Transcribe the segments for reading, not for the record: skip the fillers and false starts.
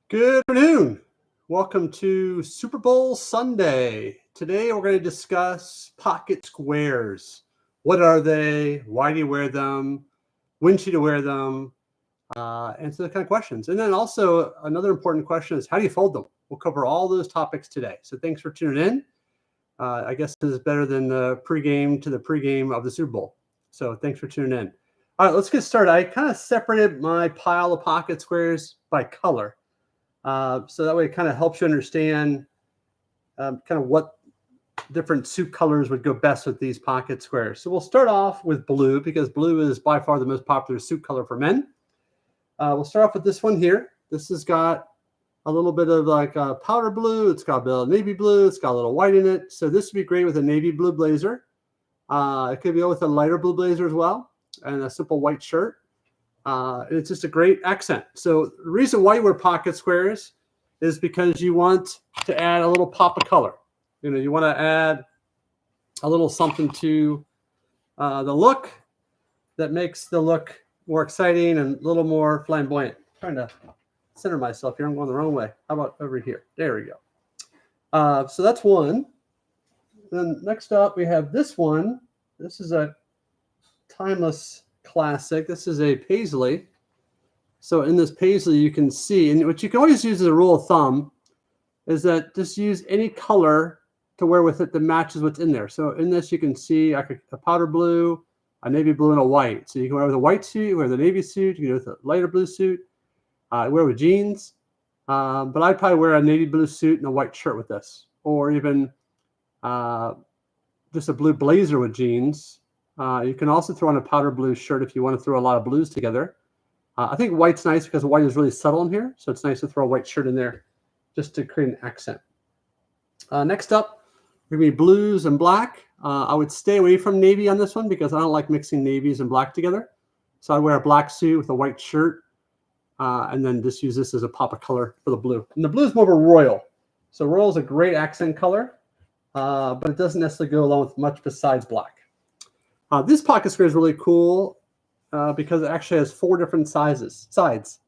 Good afternoon. Welcome to Super Bowl Sunday. Today we're going to discuss pocket squares. What are they? Why do you wear them? When should you wear them? Answer the kind of questions. And then also another important question is how do you fold them? We'll cover all those topics today. So thanks for tuning in. I guess this is better than the pregame to the pregame of the Super Bowl. So thanks for tuning in. All right, let's get started. I kind of separated my pile of pocket squares by color. So that way it kind of helps you understand kind of what different suit colors would go best with these pocket squares. So we'll start off with blue because blue is by far the most popular suit color for men. We'll start off with this one here. This has got a little bit of like powder blue. It's got a bit of navy blue. It's got a little white in it. So this would be great with a navy blue blazer. It could go with a lighter blue blazer as well and a simple white shirt. It's just a great accent. So the reason why you wear pocket squares is because you want to add a little pop of color. You want to add a little something to the look that makes the look more exciting and a little more flamboyant. I'm trying to center myself here. I'm going the wrong way. How about over here? There we go. So that's one. Then next up, we have this one. This is a timeless classic. This is a paisley. So in this paisley, you can see, and what you can always use as a rule of thumb is that just use any color to wear with it that matches what's in there. So in this, you can see a powder blue, a navy blue, and a white. So you can wear with a white suit, you wear with a navy suit, you can do with a lighter blue suit, wear with jeans. But I'd probably wear a navy blue suit and a white shirt with this, or even just a blue blazer with jeans. You can also throw on a powder blue shirt if you want to throw a lot of blues together. I think white's nice because white is really subtle in here, so it's nice to throw a white shirt in there just to create an accent. Next up, we're going to be blues and black. I would stay away from navy on this one because I don't like mixing navies and black together. So I wear a black suit with a white shirt, and then just use this as a pop of color for the blue. And the blue is more of a royal. So royal is a great accent color, but it doesn't necessarily go along with much besides black. This pocket square is really cool because it actually has 4 different sides.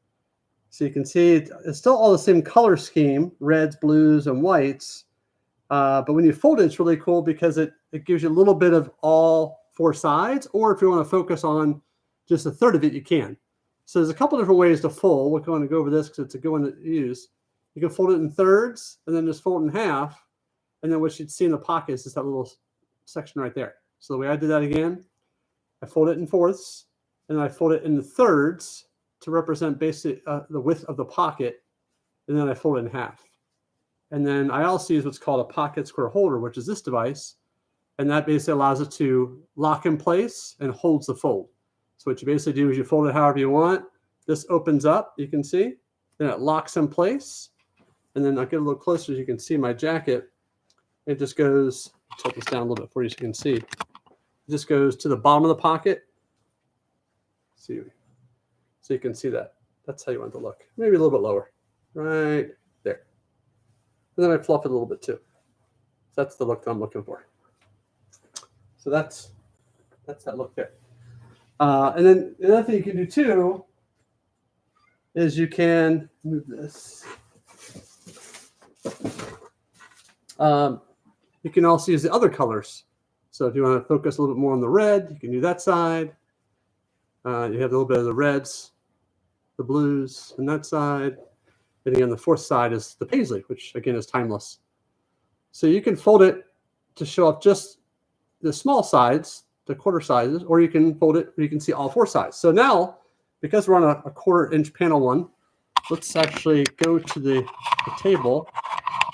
So you can see it's still all the same color scheme, reds, blues, and whites. But when you fold it, it's really cool because it gives you a little bit of all 4 sides. Or if you want to focus on just a third of it, you can. So there's a couple different ways to fold. We're going to go over this because it's a good one to use. You can fold it in thirds and then just fold it in half. And then what you'd see in the pocket is just that little section right there. So the way I did that again, I fold it in fourths, and then I fold it in the thirds to represent basically the width of the pocket, and then I fold it in half. And then I also use what's called a pocket square holder, which is this device, and that basically allows it to lock in place and holds the fold. So what you basically do is you fold it however you want. This opens up, you can see, then it locks in place, and then I'll get a little closer so you can see my jacket. It just goes, tilt this down a little bit for you so you can see. It just goes to the bottom of the pocket. See, so you can see that. That's how you want it to look. Maybe a little bit lower, right there. And then I fluff it a little bit too. That's the look that I'm looking for. So that's that look there. And then another thing you can do too is you can move this. You can also use the other colors. So if you want to focus a little bit more on the red, you can do that side. You have a little bit of the reds, the blues, and that side. And again, the 4th side is the paisley, which again is timeless. So you can fold it to show up just the small sides, the quarter sizes, or you can fold it where you can see all 4 sides. So now, because we're on a 1/4 inch panel one, let's actually go to the table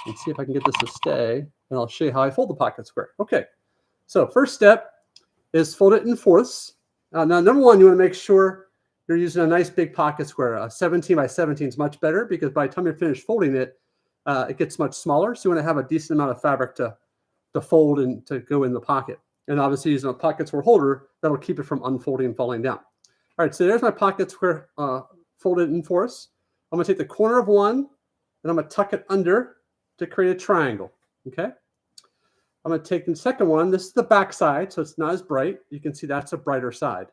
and see if I can get this to stay, and I'll show you how I fold the pocket square. Okay, so first step is fold it in fourths. Now, number one, you want to make sure you're using a nice big pocket square. A 17 by 17 is much better because by the time you're finished folding it, it gets much smaller. So you want to have a decent amount of fabric to fold and to go in the pocket. And obviously using a pocket square holder, that'll keep it from unfolding and falling down. All right, so there's my pocket square folded in fourths. I'm going to take the corner of one, and I'm going to tuck it under to create a triangle, okay? I'm going to take the second one. This is the back side, so it's not as bright. You can see that's a brighter side.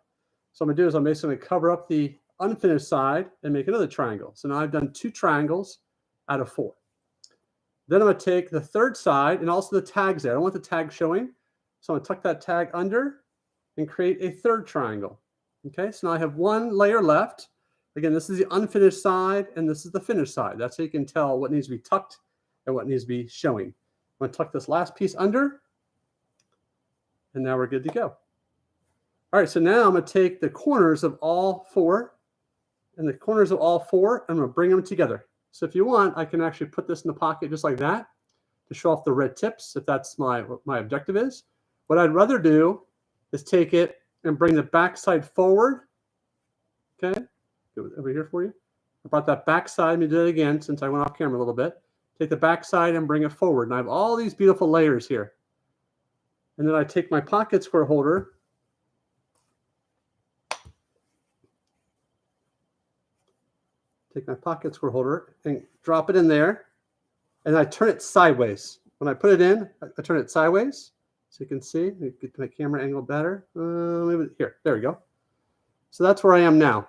So what I'm going to do is I'm basically going to cover up the unfinished side and make another triangle. So now I've done 2 triangles out of 4. Then I'm going to take the third side and also the tags there. I don't want the tag showing. So I'm going to tuck that tag under and create a third triangle. Okay, so now I have 1 layer left. Again, this is the unfinished side and this is the finished side. That's how you can tell what needs to be tucked and what needs to be showing. I'm going to tuck this last piece under, and now we're good to go. All right, so now I'm going to take the corners of all 4, and the corners of all 4, I'm going to bring them together. So if you want, I can actually put this in the pocket just like that to show off the red tips, if that's what my objective is. What I'd rather do is take it and bring the back side forward. Okay, over here for you. I brought that back side. Let me do it again since I went off camera a little bit. Take the back side and bring it forward. And I have all these beautiful layers here. And then I take my pocket square holder. Take my pocket square holder and drop it in there. And I turn it sideways. When I put it in, I turn it sideways. So you can see, get my camera angle better. Maybe here, there we go. So that's where I am now.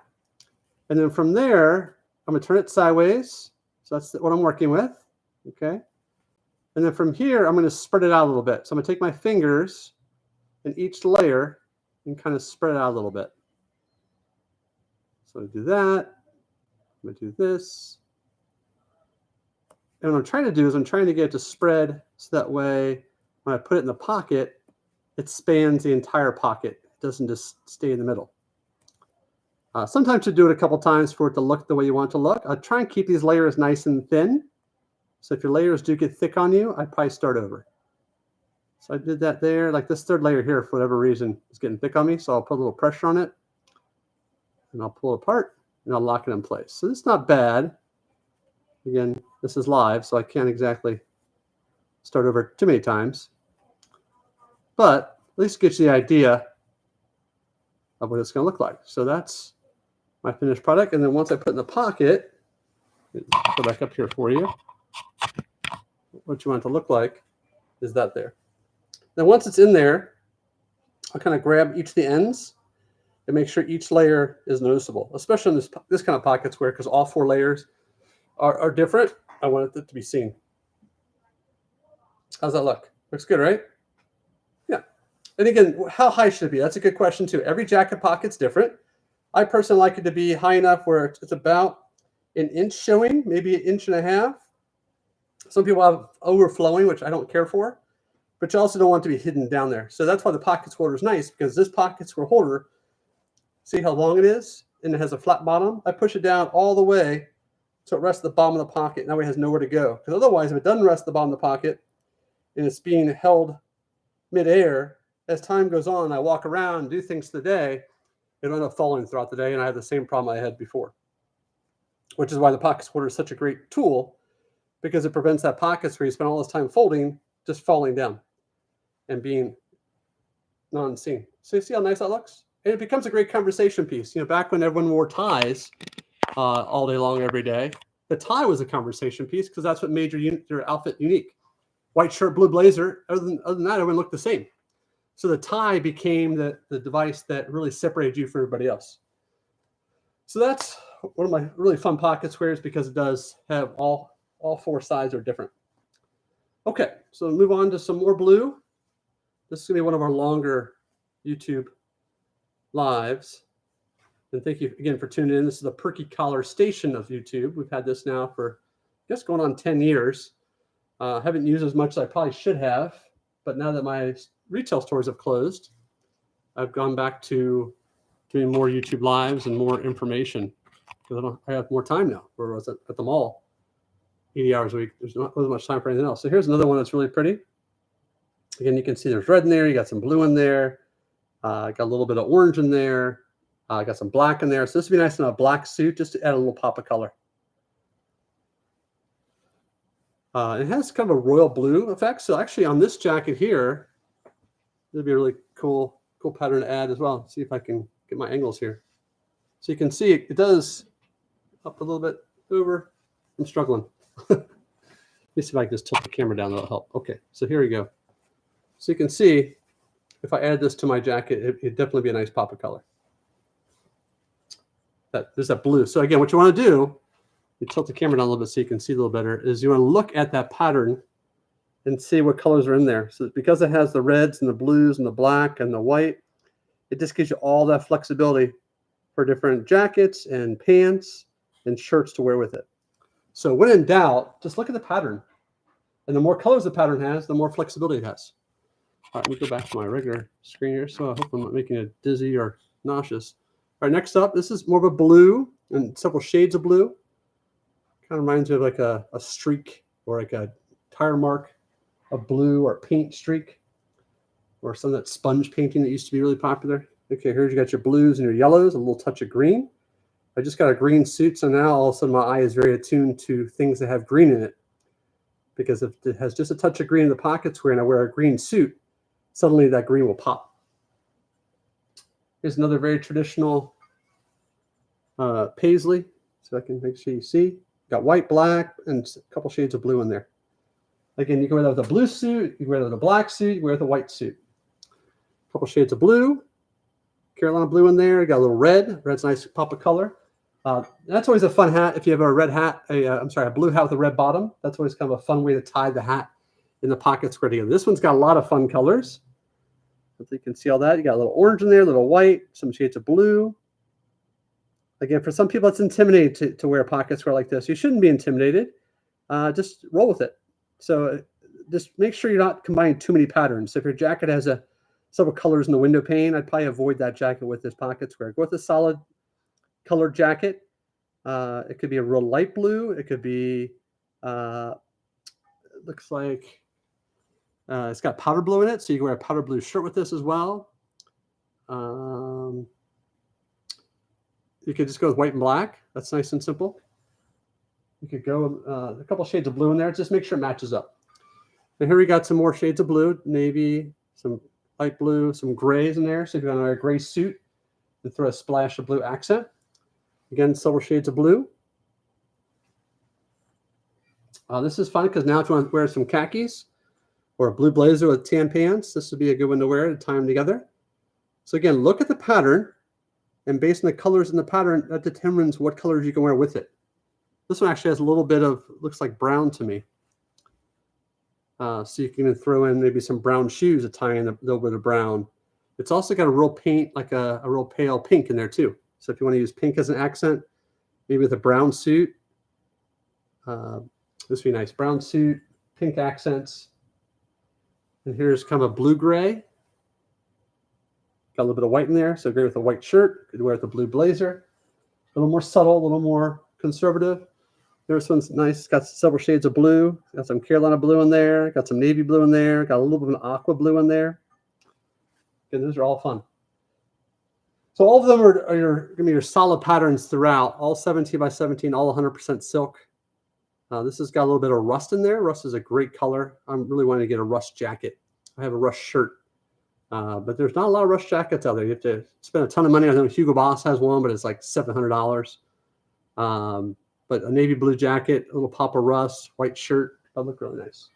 And then from there, I'm gonna turn it sideways. So that's what I'm working with, okay? And then from here, I'm gonna spread it out a little bit. So I'm gonna take my fingers in each layer and kind of spread it out a little bit. So I do that. I'm going to do this. And what I'm trying to do is I'm trying to get it to spread so that way when I put it in the pocket, it spans the entire pocket. It doesn't just stay in the middle. Sometimes you do it a couple times for it to look the way you want it to look. I try and keep these layers nice and thin. So if your layers do get thick on you, I'd probably start over. So I did that there. Like this third layer here, for whatever reason, is getting thick on me. So I'll put a little pressure on it. And I'll pull it apart. And I'll lock it in place. So it's not bad. Again, this is live, so I can't exactly start over too many times. But at least it gives you the idea of what it's going to look like. So that's my finished product. And then once I put it in the pocket, go back up here for you. What you want it to look like is that there. Then once it's in there, I'll kind of grab each of the ends and make sure each layer is noticeable, especially in this kind of pocket square, because all 4 layers are different. I want it to be seen. How's that look? Looks good, right? Yeah. And again, how high should it be? That's a good question too. Every jacket pocket's different. I personally like it to be high enough where it's about 1 inch showing, maybe 1.5 inches. Some people have overflowing, which I don't care for, but you also don't want it to be hidden down there. So that's why the pocket square holder is nice, because this pocket square holder, see how long it is? And it has a flat bottom. I push it down all the way so it rests at the bottom of the pocket. Now it has nowhere to go. Because otherwise, if it doesn't rest at the bottom of the pocket and it's being held midair, as time goes on, I walk around and do things today, it'll end up falling throughout the day, and I have the same problem I had before. Which is why the pocket square holder is such a great tool, because it prevents that pocket where you spend all this time folding just falling down and being non-seen. So you see how nice that looks? And it becomes a great conversation piece. You know, back when everyone wore ties all day long, every day, the tie was a conversation piece because that's what made your outfit unique. White shirt, blue blazer. Other than that, everyone looked the same. So the tie became the device that really separated you from everybody else. So that's one of my really fun pocket squares because it does have all 4 sides are different. Okay, so move on to some more blue. This is going to be one of our longer YouTube lives. And thank you again for tuning in. This is the Perky Collar Station of YouTube. We've had this now for, I guess, going on 10 years. Haven't used as much as I probably should have, but now that my retail stores have closed, I've gone back to doing more YouTube lives and more information because I have more time now. Where I was at the mall 80 hours a week, there's not as much time for anything else. So here's another one that's really pretty. Again, you can see there's red in there. You got some blue in there. Got a little bit of orange in there. Got some black in there. So this would be nice in a black suit just to add a little pop of color. It has kind of a royal blue effect. So actually on this jacket here, it'd be a really cool pattern to add as well. Let's see if I can get my angles here. So you can see it does up a little bit over. I'm struggling. Let me see if I can just tilt the camera down. That'll help. Okay, so here we go. So you can see if I add this to my jacket, it'd definitely be a nice pop of color. There's that blue. So again, what you want to do, you tilt the camera down a little bit so you can see a little better, is you want to look at that pattern and see what colors are in there. So because it has the reds and the blues and the black and the white, it just gives you all that flexibility for different jackets and pants and shirts to wear with it. So when in doubt, just look at the pattern. And the more colors the pattern has, the more flexibility it has. All right, let me go back to my regular screen here. So I hope I'm not making it dizzy or nauseous. All right, next up, this is more of a blue and several shades of blue. Kind of reminds me of like a streak or like a tire mark of blue or paint streak or some of that sponge painting that used to be really popular. Okay, here you got your blues and your yellows, a little touch of green. I just got a green suit, so now all of a sudden my eye is very attuned to things that have green in it. Because if it has just a touch of green in the pockets where I wear a green suit, suddenly that green will pop. Here's another very traditional paisley, so I can make sure you see. Got white, black, and a couple shades of blue in there. Again, you can wear that with a blue suit, you can wear that with a black suit, you can wear it with a white suit. A couple shades of blue, Carolina blue in there. Got a little red. Red's a nice pop of color. That's always a fun hat if you have a red hat. A blue hat with a red bottom. That's always kind of a fun way to tie the hat in the pocket square together. This one's got a lot of fun colors. Hopefully you can see all that. You got a little orange in there, a little white, some shades of blue. Again, for some people, it's intimidating to wear a pocket square like this. You shouldn't be intimidated. Just roll with it. So just make sure you're not combining too many patterns. So if your jacket has several colors in the window pane, I'd probably avoid that jacket with this pocket square. Go with a solid colored jacket. It could be a real light blue. It could be, it looks like it's got powder blue in it, so you can wear a powder blue shirt with this as well. You could just go with white and black. That's nice and simple. You could go a couple shades of blue in there. Just make sure it matches up. And here we got some more shades of blue, navy, some light blue, some grays in there. So if you're going to wear a gray suit, and throw a splash of blue accent. Again, several shades of blue. This is fun because now if you want to wear some khakis or a blue blazer with tan pants, this would be a good one to wear to tie them together. So again, look at the pattern, and based on the colors in the pattern, that determines what colors you can wear with it. This one actually has a little bit of, looks like brown to me. So you can even throw in maybe some brown shoes to tie in a little bit of brown. It's also got a real paint, like a real pale pink in there too. So if you want to use pink as an accent, maybe with a brown suit, this would be nice. Brown suit, pink accents. And here's kind of a blue-gray. Got a little bit of white in there, so gray with a white shirt. Could wear it with a blue blazer. A little more subtle, a little more conservative. This one's nice. It's got several shades of blue. Got some Carolina blue in there. Got some navy blue in there. Got a little bit of an aqua blue in there. And those are all fun. So all of them are going to be your solid patterns throughout. All 17 by 17, all 100% silk. This has got a little bit of rust in there. Rust is a great color. I'm really wanting to get a rust jacket. I have a rust shirt. But there's not a lot of rust jackets out there. You have to spend a ton of money. I know Hugo Boss has one, but it's like $700. But a navy blue jacket, a little pop of rust, white shirt, that would look really nice.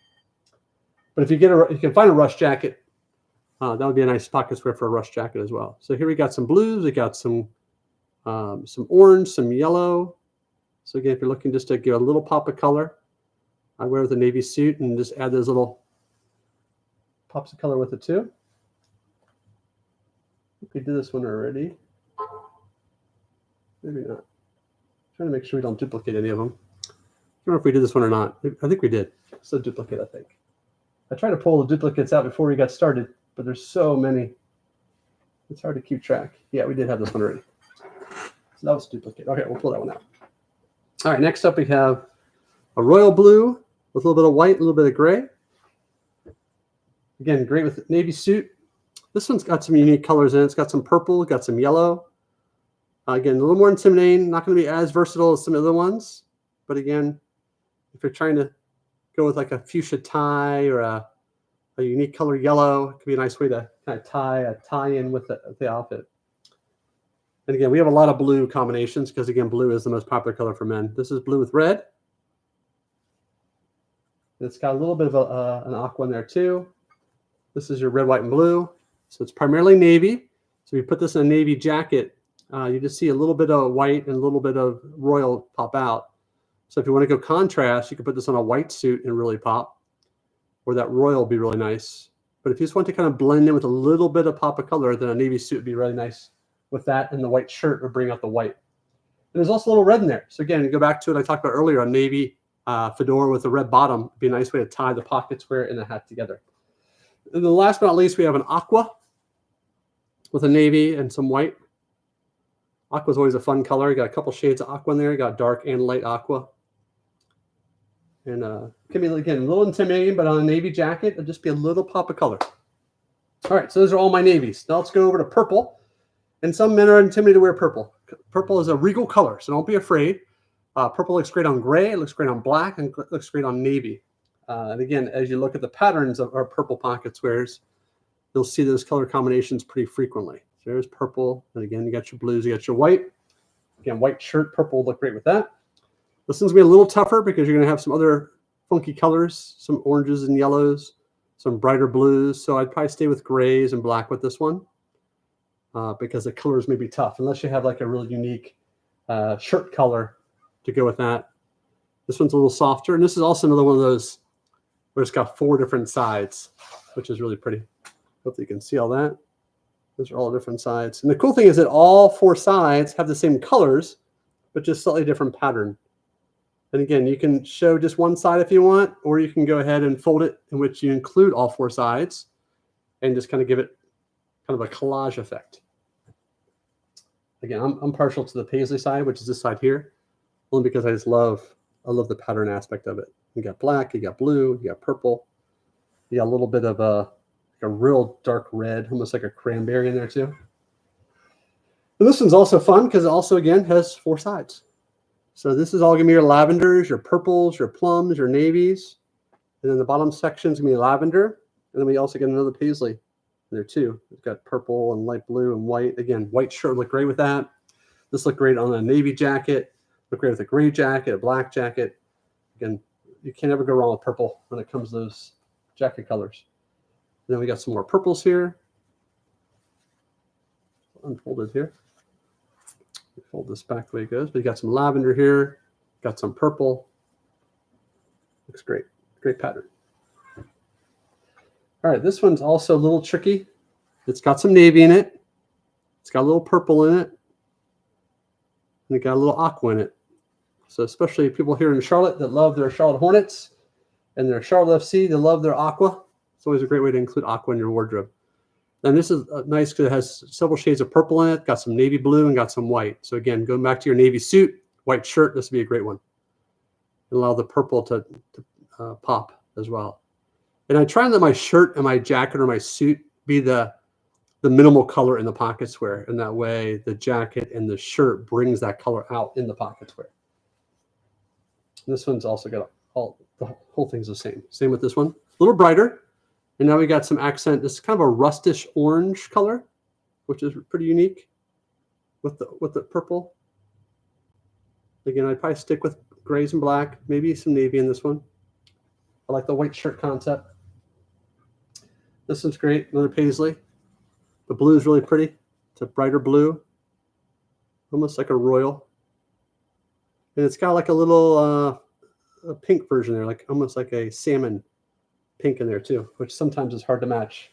But if you can find a rust jacket, that would be a nice pocket square for a rust jacket as well. So here we got some blues, we got some orange, some yellow. So again, if you're looking just to give a little pop of color, I wear with a navy suit and just add those little pops of color with it too. I think we did this one already. Maybe not. Trying to make sure we don't duplicate any of them. I don't know if we did this one or not. I think we did. It's a duplicate, I think. I tried to pull the duplicates out before we got started, but there's so many. It's hard to keep track. Yeah, we did have this one already. So that was a duplicate. Okay, we'll pull that one out. All right, next up we have a royal blue with a little bit of white, a little bit of gray. Again, great with navy suit. This one's got some unique colors in it. It's got some purple, got some yellow. Again, a little more intimidating. Not going to be as versatile as some other ones. But again, if you're trying to go with like a fuchsia tie or a unique color yellow, it could be a nice way to kind of tie in with the outfit. And again, we have a lot of blue combinations because, again, blue is the most popular color for men. This is blue with red. It's got a little bit of an aqua in there too. This is your red, white, and blue. So it's primarily navy. So we put this in a navy jacket. you just see a little bit of white and a little bit of royal pop out. So if you want to go contrast, you can put this on a white suit and really pop, or that royal will be really nice. But if you just want to kind of blend in with a little bit of pop of color, then a navy suit would be really nice with that, and the white shirt would bring out the white. And there's also a little red in there. So again, you go back to what I talked about earlier, a navy fedora with a red bottom would be a nice way to tie the pocket square and the hat together. And then last but not least, we have an aqua with a navy and some white. Aqua is always a fun color. You got a couple shades of aqua in there. You got dark and light aqua. And can be, again, a little intimidating, but on a navy jacket, it'll just be a little pop of color. All right, so those are all my navies. Now let's go over to purple. And some men are intimidated to wear purple. Purple is a regal color, so don't be afraid. Purple looks great on gray, it looks great on black, and it looks great on navy. And again, as you look at the patterns of our purple pocket squares, you'll see those color combinations pretty frequently. So there's purple, and again, you got your blues, you got your white. Again, white shirt, purple will look great with that. This one's going to be a little tougher because you're going to have some other funky colors, some oranges and yellows, some brighter blues. So I'd probably stay with grays and black with this one because the colors may be tough, unless you have like a really unique shirt color to go with that. This one's a little softer. And this is also another one of those where it's got 4 different sides, which is really pretty. Hopefully you can see all that. Those are all different sides. And the cool thing is that all 4 sides have the same colors, but just slightly different pattern. And again, you can show just one side if you want, or you can go ahead and fold it in which you include all 4 sides and just kind of give it kind of a collage effect. Again, I'm partial to the paisley side, which is this side here, only because I love the pattern aspect of it. You got black, you got blue, you got purple, you got a little bit of a real dark red, almost like a cranberry in there too. And this one's also fun because it also, again, has 4 sides. So this is all going to be your lavenders, your purples, your plums, your navies. And then the bottom section is going to be lavender. And then we also get another paisley there too. We've got purple and light blue and white. Again, white shirt look great with that. This look great on a navy jacket. Look great with a gray jacket, a black jacket. Again, you can't ever go wrong with purple when it comes to those jacket colors. And then we got some more purples here. Unfolded here. Fold this back the way it goes. But you got some lavender here. Got some purple. Looks great. Great pattern. All right, this one's also a little tricky. It's got some navy in it. It's got a little purple in it. And it got a little aqua in it. So especially people here in Charlotte that love their Charlotte Hornets and their Charlotte FC, they love their aqua. It's always a great way to include aqua in your wardrobe. And this is nice because it has several shades of purple in it, got some navy blue, and got some white. So again, going back to your navy suit, white shirt, this would be a great one. And allow the purple to pop as well. And I try and let my shirt and my jacket or my suit be the minimal color in the pocket square. And that way the jacket and the shirt brings that color out in the pocket square. And this one's also got the whole thing's the same. Same with this one. A little brighter. And now we got some accent. This is kind of a rustish orange color, which is pretty unique with the purple. Again, I'd probably stick with grays and black, maybe some navy in this one. I like the white shirt concept. This one's great, another paisley. The blue is really pretty. It's a brighter blue, almost like a royal. And it's got like a little a pink version there, like almost like a salmon pink in there too, which sometimes is hard to match.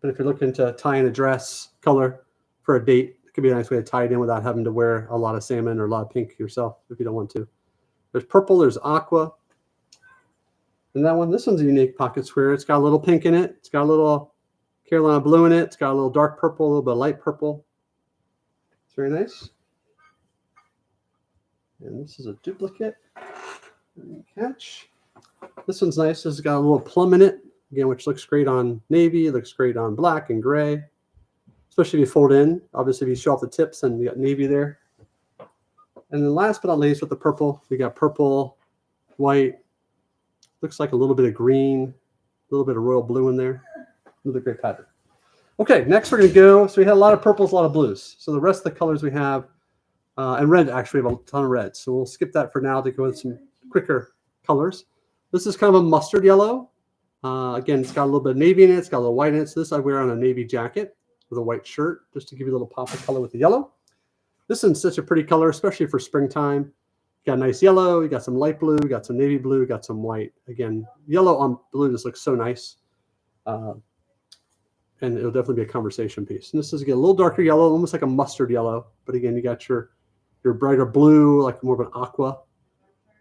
But if you're looking to tie in a dress color for a date, it could be a nice way to tie it in without having to wear a lot of salmon or a lot of pink yourself if you don't want to. There's purple, there's aqua. And that one, this one's a unique pocket square. It's got a little pink in it. It's got a little Carolina blue in it. It's got a little dark purple, a little bit of light purple. It's very nice. And this is a duplicate. Catch. This one's nice. This has got a little plum in it, again, which looks great on navy. It looks great on black and gray, especially if you fold in. Obviously, if you show off the tips, and you got navy there. And then last but not least, with the purple, we got purple, white. Looks like a little bit of green, a little bit of royal blue in there. Another great pattern. Okay, next we're going to go. So we had a lot of purples, a lot of blues. So the rest of the colors we have, and red, actually, we have a ton of red. So we'll skip that for now to go with some quicker colors. This is kind of a mustard yellow. Again, it's got a little bit of navy in it. It's got a little white in it. So this I wear on a navy jacket. with a white shirt, just to give you a little pop of color with the yellow. This is such a pretty color, especially for springtime. You got a nice yellow, you got some light blue, you got some navy blue, you got some white. Again, yellow on blue just looks so nice. And it'll definitely be a conversation piece. And this is, again, a little darker yellow, almost like a mustard yellow. But again, you got your brighter blue, like more of an aqua.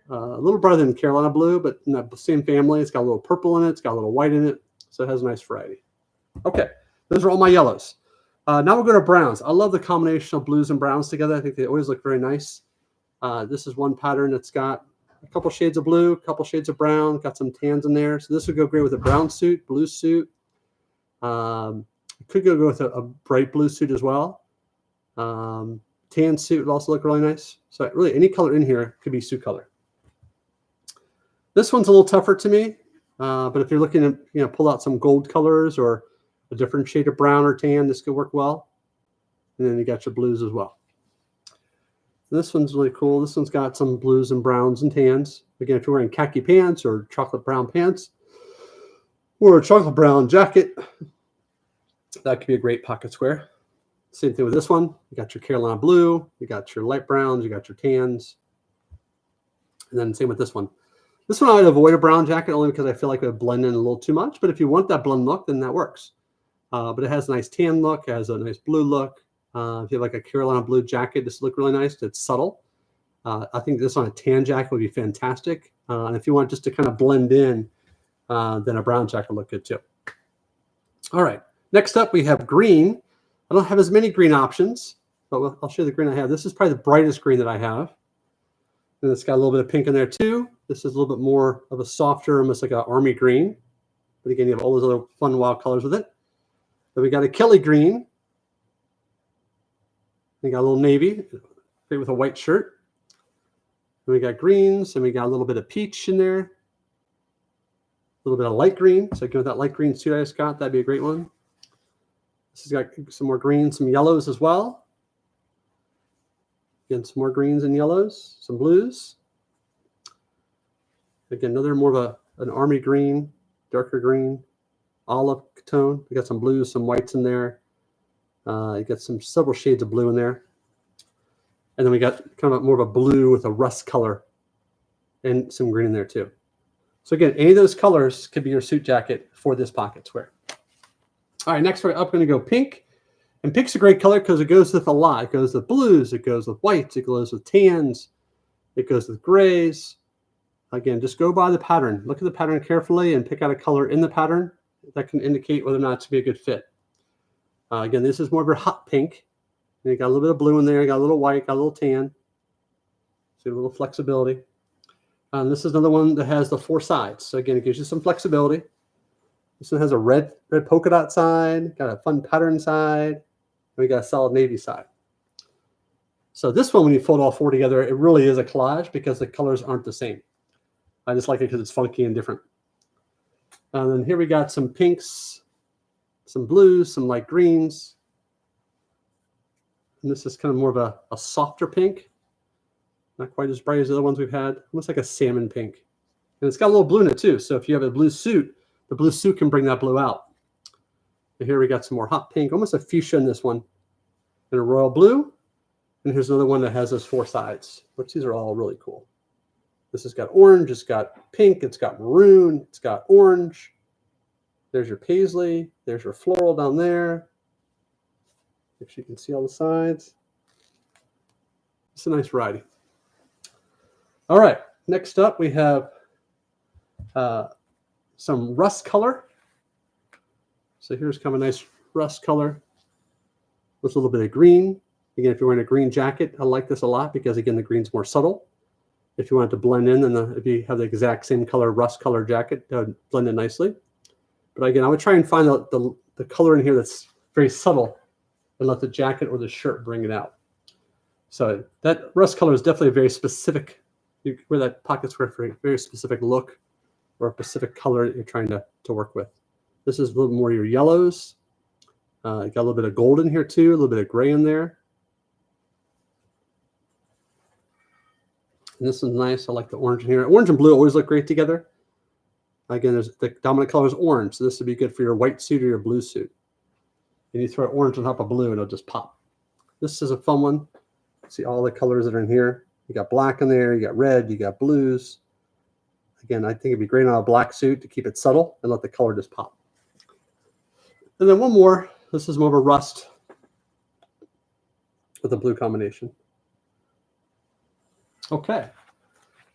A little brighter than Carolina blue, but in the same family. It's got a little purple in it. It's got a little white in it. So it has a nice variety. Okay, those are all my yellows. Now we'll go to browns. I love the combination of blues and browns together. I think they always look very nice. This is one pattern that's got a couple shades of blue, a couple shades of brown, got some tans in there. So this would go great with a brown suit, blue suit. Could go with a bright blue suit as well. Tan suit would also look really nice. So really any color in here could be suit color. This one's a little tougher to me, but if you're looking to pull out some gold colors or a different shade of brown or tan, this could work well. And then you got your blues as well. This one's really cool. This one's got some blues and browns and tans. Again, if you're wearing khaki pants or chocolate brown pants or a chocolate brown jacket, that could be a great pocket square. Same thing with this one. You got your Carolina blue, you got your light browns, you got your tans. And then same with this one. This one I would avoid a brown jacket only because I feel like it would blend in a little too much. But if you want that blend look, then that works. But it has a nice tan look, it has a nice blue look. If you have like a Carolina blue jacket, this would look really nice. It's subtle. I think this on a tan jacket would be fantastic. And if you want just to kind of blend in, then a brown jacket would look good too. All right. Next up, we have green. I don't have as many green options, but I'll show you the green I have. This is probably the brightest green that I have. And it's got a little bit of pink in there too. This is a little bit more of a softer, almost like an army green. But again, you have all those other fun, wild colors with it. Then we got a Kelly green. We got a little navy, great with a white shirt. And we got greens, and we got a little bit of peach in there. A little bit of light green. So again, with that light green suit I just got, that'd be a great one. This has got some more greens, some yellows as well. Again, some more greens and yellows, some blues. Again, another more of an army green, darker green, olive tone. We got some blues, some whites in there. You got several shades of blue in there. And then we got kind of more of a blue with a rust color and some green in there too. So again, any of those colors could be your suit jacket for this pocket square. All right, next we're up going to go pink. And pink's a great color because it goes with a lot. It goes with blues, it goes with whites, it goes with tans, it goes with grays. Again, just go by the pattern. Look at the pattern carefully and pick out a color in the pattern that can indicate whether or not it's to be a good fit. Again, this is more of your hot pink. And you got a little bit of blue in there, you got a little white, got a little tan. So a little flexibility. And this is another one that has the 4 sides. So again, it gives you some flexibility. This one has a red polka dot side, got a fun pattern side, and we got a solid navy side. So this one, when you fold all 4 together, it really is a collage because the colors aren't the same. I just like it because it's funky and different. And then here we got some pinks, some blues, some light greens. And this is kind of more of a softer pink. Not quite as bright as the other ones we've had. Almost like a salmon pink. And it's got a little blue in it too. So if you have a blue suit, the blue suit can bring that blue out. And here we got some more hot pink, almost a fuchsia in this one. And a royal blue. And here's another one that has those 4 sides, which these are all really cool. This has got orange, it's got pink, it's got maroon, it's got orange. There's your paisley. There's your floral down there. If you can see all the sides. It's a nice variety. All right, next up we have some rust color. So here's kind of a nice rust color with a little bit of green. Again, if you're wearing a green jacket, I like this a lot because, again, the green's more subtle. If you want it to blend in, then if you have the exact same color, rust color jacket, that would blend in nicely. But again, I would try and find the color in here that's very subtle and let the jacket or the shirt bring it out. So that rust color is definitely a very specific, you wear that pocket square for a very specific look or a specific color that you're trying to work with. This is a little more your yellows. Got a little bit of gold in here too, a little bit of gray in there. And this is nice. I like the orange in here. Orange and blue always look great together. Again, the dominant color is orange, so this would be good for your white suit or your blue suit. and you throw orange on top of blue and it'll just pop. This is a fun one. See all the colors that are in here. You got black in there, you got red, you got blues. Again, I think it'd be great on a black suit to keep it subtle and let the color just pop. And then one more. This is more of a rust with a blue combination. Okay.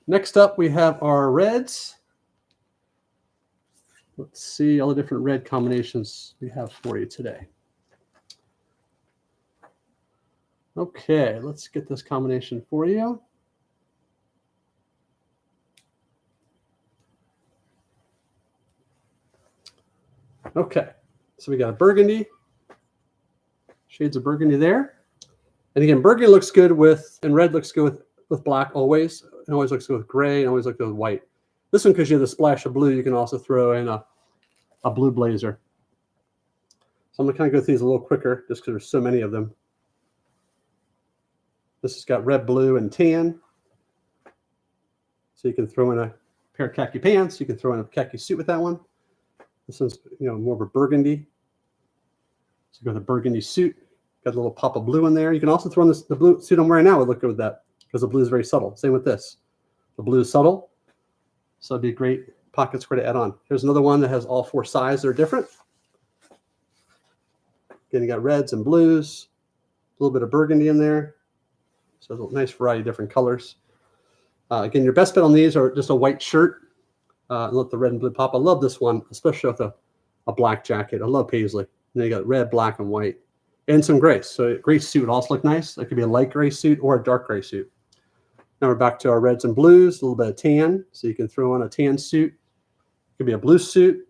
Next up, we have our reds. Let's see all the different red combinations we have for you today. Okay, let's get this combination for you. Okay, so we got a burgundy, shades of burgundy there. And again, burgundy looks good with, and red looks good with black always. It always looks good with gray, and always looks good with white. This one, because you have the splash of blue, you can also throw in a blue blazer. So I'm going to kind of go through these a little quicker just because there's so many of them. This has got red, blue, and tan. So you can throw in a pair of khaki pants. You can throw in a khaki suit with that one. This one's, more of a burgundy. So you go with a burgundy suit. Got a little pop of blue in there. You can also throw in the blue suit I'm wearing now would look good with that because the blue is very subtle. Same with this. The blue is subtle. So it'd be a great pocket square to add on. Here's another one that has all four sides that are different. Again, you got reds and blues, a little bit of burgundy in there. So a nice variety of different colors. Again, your best bet on these are just a white shirt. And let the red and blue pop. I love this one, especially with a black jacket. I love paisley. And then you got red, black, and white. And some gray. So a gray suit would also look nice. It could be a light gray suit or a dark gray suit. Now we're back to our reds and blues, a little bit of tan. So you can throw on a tan suit. It could be a blue suit.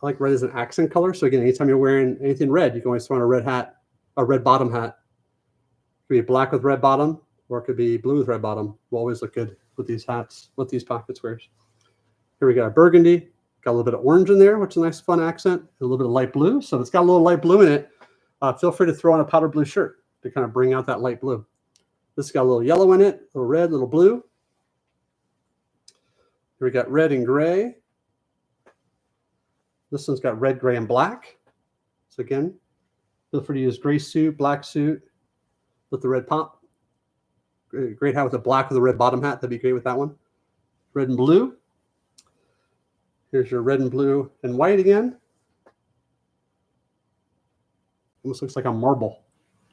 I like red as an accent color. So again, anytime you're wearing anything red, you can always throw on a red hat, a red bottom hat. It could be black with red bottom, or it could be blue with red bottom. Will always look good with these hats, with these pocket squares. Here we got a burgundy. Got a little bit of orange in there, which is a nice fun accent. A little bit of light blue. So if it's got a little light blue in it, feel free to throw on a powder blue shirt to kind of bring out that light blue. This has got a little yellow in it, a little red, a little blue. Here we got red and gray. This one's got red, gray, and black. So again, feel free to use gray suit, black suit with the red pop. Great hat with a black with a red bottom hat. That'd be great with that one. Red and blue. Here's your red and blue and white again. Almost looks like a marble.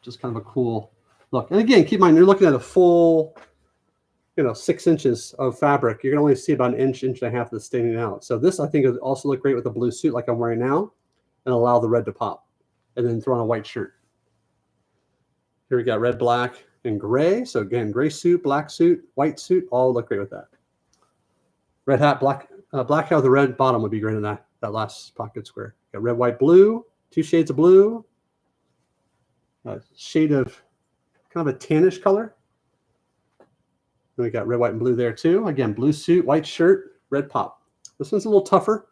Just kind of a cool look. And again, keep in mind, you're looking at a full, 6 inches of fabric. You're going to only see about an inch, inch and a half that's standing out. So this, I think, would also look great with a blue suit like I'm wearing now and allow the red to pop. And then throw on a white shirt. Here we got red, black, and gray. So again, gray suit, black suit, white suit, all look great with that. Red hat, black hat with a red bottom would be great in that last pocket square. Got red, white, blue, 2 shades of blue, a shade of kind of a tannish color. Then we got red, white, and blue there too. Again, blue suit, white shirt, red pop. This one's a little tougher.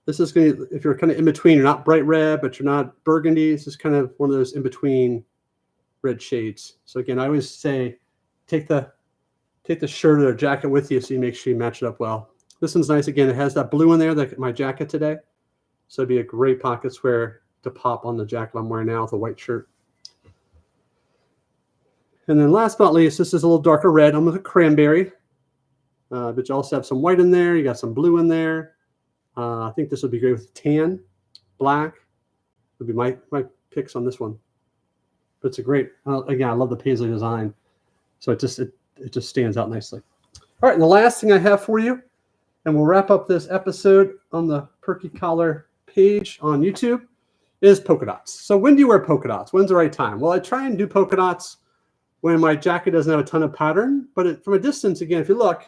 This is going to, if you're kind of in between, you're not bright red, but you're not burgundy. This is kind of one of those in between red shades. So again, I always say, take the shirt or jacket with you so you make sure you match it up well. This one's nice. Again, it has that blue in there, like my jacket today. So it'd be a great pocket square to pop on the jacket I'm wearing now with a white shirt. And then last but not least, this is a little darker red. I'm with a cranberry, but you also have some white in there. You got some blue in there. I think this would be great with tan, black. Would be my picks on this one. But it's a great, again, I love the paisley design. So it just stands out nicely. All right, and the last thing I have for you, and we'll wrap up this episode on the Perky Collar page on YouTube, is polka dots. So when do you wear polka dots? When's the right time? Well, I try and do polka dots when my jacket doesn't have a ton of pattern, but from a distance, again, if you look,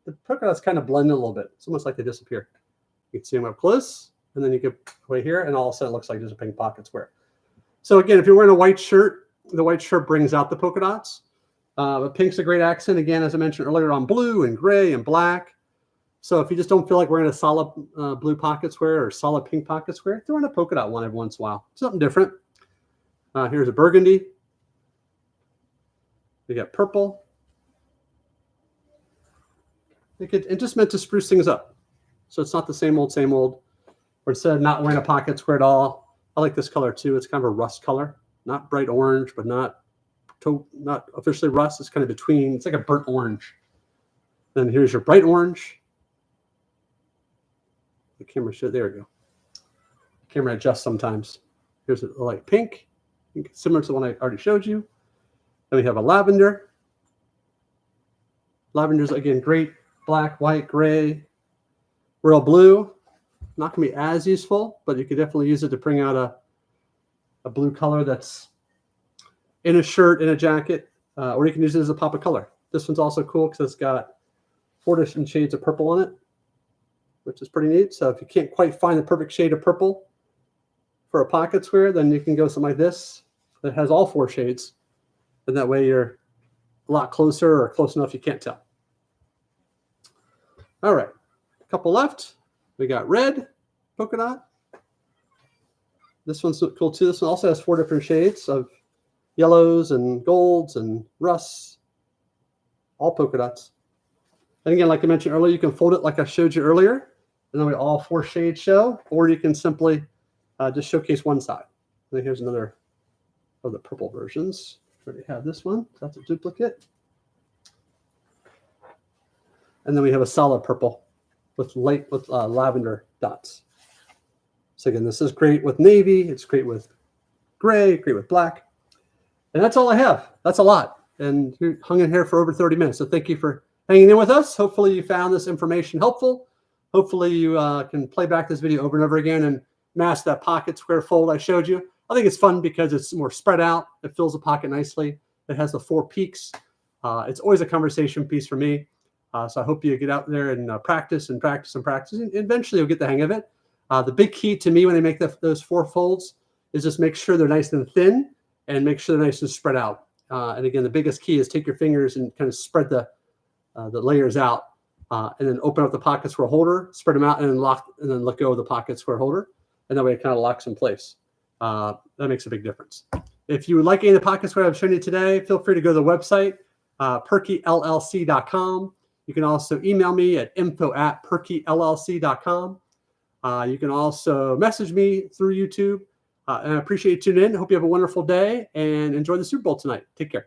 the polka dots kind of blend in a little bit. It's almost like they disappear. You can see them up close, and then you get right here, and all of a sudden it looks like there's a pink pocket square. So again, if you're wearing a white shirt, the white shirt brings out the polka dots. But pink's a great accent, again, as I mentioned earlier, on blue and gray and black. So if you just don't feel like wearing a solid blue pocket square or solid pink pocket square, throw in a polka dot one every once in a while. Something different. Here's a burgundy. We got purple. It just meant to spruce things up. So it's not the same old, or instead of not wearing a pocket square at all, I like this color too. It's kind of a rust color, not bright orange, but not officially rust. It's kind of between. It's like a burnt orange. Then here's your bright orange. The camera should, there we go. The camera adjusts sometimes. Here's a light pink, similar to the one I already showed you. Then we have a lavender. Lavender's, again, great. Black, white, gray, royal blue. Not going to be as useful, but you could definitely use it to bring out a blue color that's in a shirt, in a jacket, or you can use it as a pop of color. This one's also cool because it's got 4 different shades of purple in it, which is pretty neat. So if you can't quite find the perfect shade of purple for a pocket square, then you can go something like this that has all 4 shades. And that way you're a lot closer, or close enough you can't tell. All right, a couple left. We got red polka dot. This one's cool too. This one also has 4 different shades of yellows and golds and rusts, all polka dots. And again, like I mentioned earlier, you can fold it like I showed you earlier, and then we all 4 shades show, or you can simply just showcase one side. And then here's another of the purple versions. We already have this one. That's a duplicate. And then we have a solid purple with lavender dots. So again, this is great with navy. It's great with gray, great with black. And that's all I have. That's a lot. And you hung in here for over 30 minutes. So thank you for hanging in with us. Hopefully you found this information helpful. Hopefully you can play back this video over and over again and mask that pocket square fold I showed you. I think it's fun because it's more spread out. It fills the pocket nicely. It has the 4 peaks. It's always a conversation piece for me. So I hope you get out there and practice and practice and practice. And eventually you'll get the hang of it. The big key to me when I make those 4 folds is just make sure they're nice and thin and make sure they're nice and spread out. And again, the biggest key is take your fingers and kind of spread the layers out, and then open up the pocket square holder, spread them out, and then let go of the pocket square holder. And that way it kind of locks in place. That makes a big difference. If you would like any of the pocket square I've shown you today, feel free to go to the website, perkyllc.com. You can also email me at info@perkyllc.com. You can also message me through YouTube. And I appreciate you tuning in. Hope you have a wonderful day and enjoy the Super Bowl tonight. Take care.